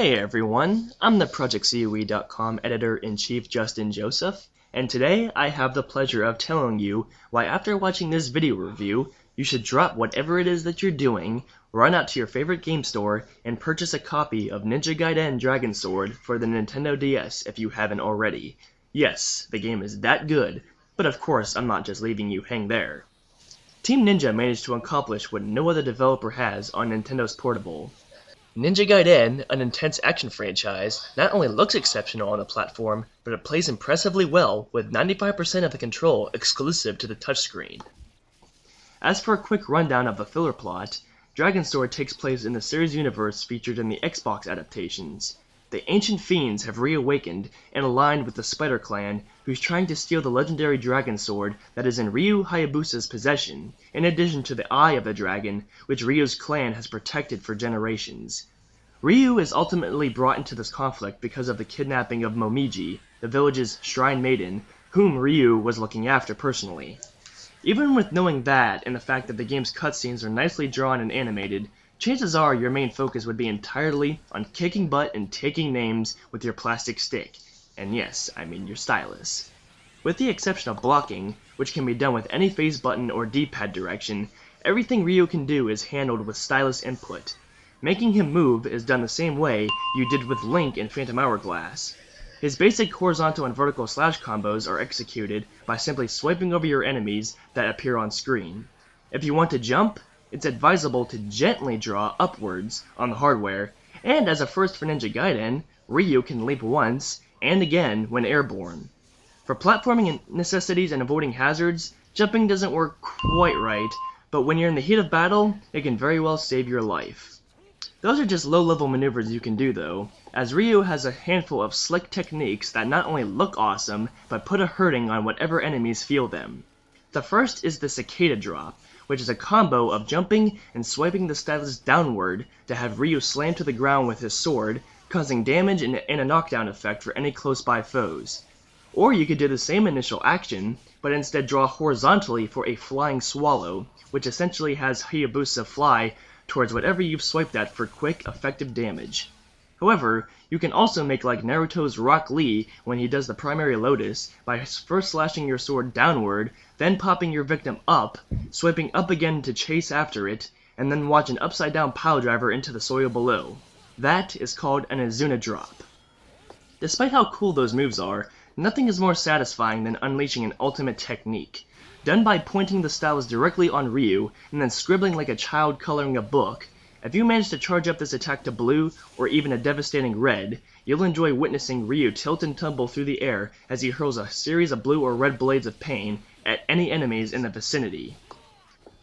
Hey everyone, I'm the ProjectCoe.com editor-in-chief Justin Joseph, and today I have the pleasure of telling you why after watching this video review, you should drop whatever it is that you're doing, run out to your favorite game store, and purchase a copy of Ninja Gaiden Dragon Sword for the Nintendo DS if you haven't already. Yes, the game is that good, but of course I'm not just leaving you hang there. Team Ninja managed to accomplish what no other developer has on Nintendo's portable. Ninja Gaiden, an intense action franchise, not only looks exceptional on the platform, but it plays impressively well with 95% of the control exclusive to the touchscreen. As for a quick rundown of the filler plot, Dragon Sword takes place in the series universe featured in the Xbox adaptations. The ancient fiends have reawakened and aligned with the Spider Clan, who's trying to steal the legendary Dragon Sword that is in Ryu Hayabusa's possession, in addition to the Eye of the Dragon, which Ryu's clan has protected for generations. Ryu is ultimately brought into this conflict because of the kidnapping of Momiji, the village's shrine maiden, whom Ryu was looking after personally. Even with knowing that, and the fact that the game's cutscenes are nicely drawn and animated, chances are your main focus would be entirely on kicking butt and taking names with your plastic stick. And yes, I mean your stylus. With the exception of blocking, which can be done with any face button or D-pad direction, everything Ryu can do is handled with stylus input. Making him move is done the same way you did with Link in Phantom Hourglass. His basic horizontal and vertical slash combos are executed by simply swiping over your enemies that appear on screen. If you want to jump, it's advisable to gently draw upwards on the hardware, and as a first for Ninja Gaiden, Ryu can leap once and again when airborne. For platforming necessities and avoiding hazards, jumping doesn't work quite right, but when you're in the heat of battle, it can very well save your life. Those are just low-level maneuvers you can do though, as Ryu has a handful of slick techniques that not only look awesome, but put a hurting on whatever enemies feel them. The first is the Cicada Drop, which is a combo of jumping and swiping the stylus downward to have Ryu slam to the ground with his sword, causing damage and a knockdown effect for any close-by foes. Or you could do the same initial action, but instead draw horizontally for a Flying Swallow, which essentially has Hayabusa fly towards whatever you've swiped at for quick, effective damage. However, you can also make like Naruto's Rock Lee when he does the primary Lotus by first slashing your sword downward, then popping your victim up, swiping up again to chase after it, and then watch an upside down pile driver into the soil below. That is called an Izuna Drop. Despite how cool those moves are, nothing is more satisfying than unleashing an ultimate technique. Done by pointing the stylus directly on Ryu, and then scribbling like a child coloring a book, if you manage to charge up this attack to blue, or even a devastating red, you'll enjoy witnessing Ryu tilt and tumble through the air as he hurls a series of blue or red blades of pain at any enemies in the vicinity.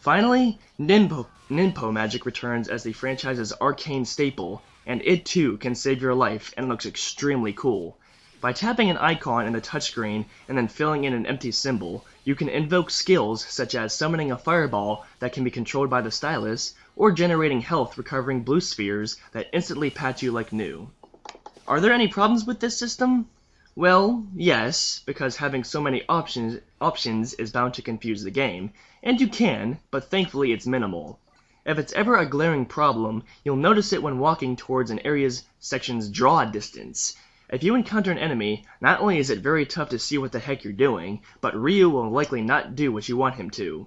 Finally, Ninpo magic returns as the franchise's arcane staple, and it too can save your life and looks extremely cool. By tapping an icon in the touchscreen and then filling in an empty symbol, you can invoke skills such as summoning a fireball that can be controlled by the stylus, or generating health recovering blue spheres that instantly pat you like new. Are there any problems with this system? Well, yes, because having so many options is bound to confuse the game, and you can, but thankfully it's minimal. If it's ever a glaring problem, you'll notice it when walking towards an area's section's draw distance. If you encounter an enemy, not only is it very tough to see what the heck you're doing, but Ryu will likely not do what you want him to.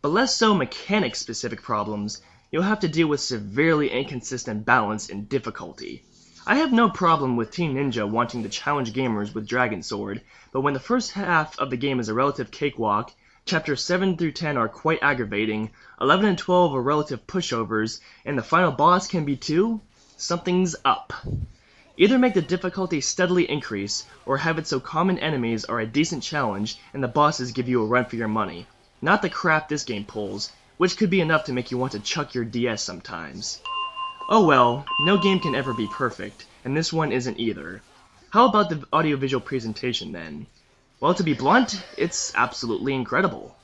But less so mechanic-specific problems, you'll have to deal with severely inconsistent balance and difficulty. I have no problem with Team Ninja wanting to challenge gamers with Dragon Sword, but when the first half of the game is a relative cakewalk, chapters 7 through 10 are quite aggravating, 11 and 12 are relative pushovers, and the final boss can be too, something's up. Either make the difficulty steadily increase, or have it so common enemies are a decent challenge and the bosses give you a run for your money. Not the crap this game pulls, which could be enough to make you want to chuck your DS sometimes. Oh well, no game can ever be perfect, and this one isn't either. How about the audiovisual presentation then? Well, to be blunt, it's absolutely incredible.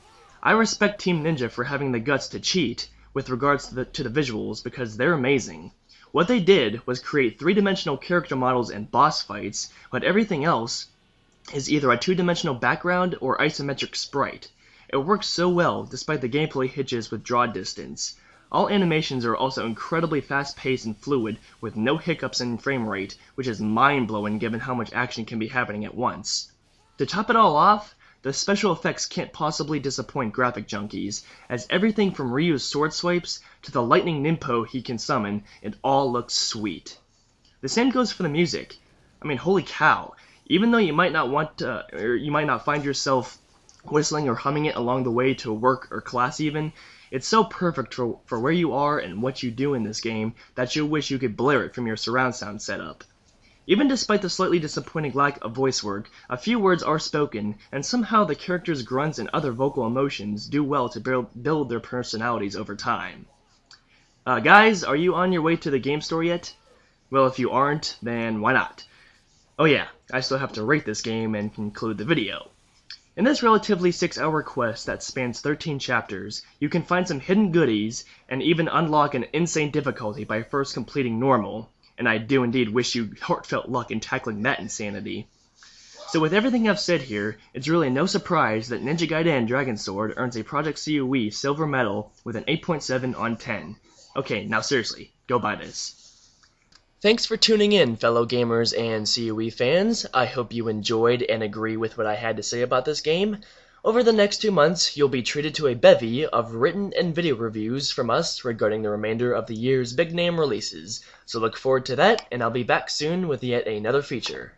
I respect Team Ninja for having the guts to cheat with regards to the visuals because they're amazing. What they did was create three-dimensional character models and boss fights, but everything else is either a two-dimensional background or isometric sprite. It works so well despite the gameplay hitches with draw distance. All animations are also incredibly fast-paced and fluid, with no hiccups in frame rate, which is mind-blowing given how much action can be happening at once. To top it all off, the special effects can't possibly disappoint graphic junkies, as everything from Ryu's sword swipes to the lightning ninpo he can summon, it all looks sweet. The same goes for the music. I mean, holy cow! Even though you might not find yourself whistling or humming it along the way to work or class even, it's so perfect for where you are and what you do in this game that you'll wish you could blare it from your surround sound setup. Even despite the slightly disappointing lack of voice work, a few words are spoken, and somehow the characters' grunts and other vocal emotions do well to build their personalities over time. Guys, are you on your way to the game store yet? Well, if you aren't, then why not? Oh yeah, I still have to rate this game and conclude the video. In this relatively 6-hour quest that spans 13 chapters, you can find some hidden goodies, and even unlock an insane difficulty by first completing normal, and I do indeed wish you heartfelt luck in tackling that insanity. So with everything I've said here, it's really no surprise that Ninja Gaiden Dragon Sword earns a Project COE Silver Medal with an 8.7 on 10. Okay, now seriously, go buy this. Thanks for tuning in, fellow gamers and COE fans. I hope you enjoyed and agree with what I had to say about this game. Over the next 2 months, you'll be treated to a bevy of written and video reviews from us regarding the remainder of the year's big-name releases. So look forward to that, and I'll be back soon with yet another feature.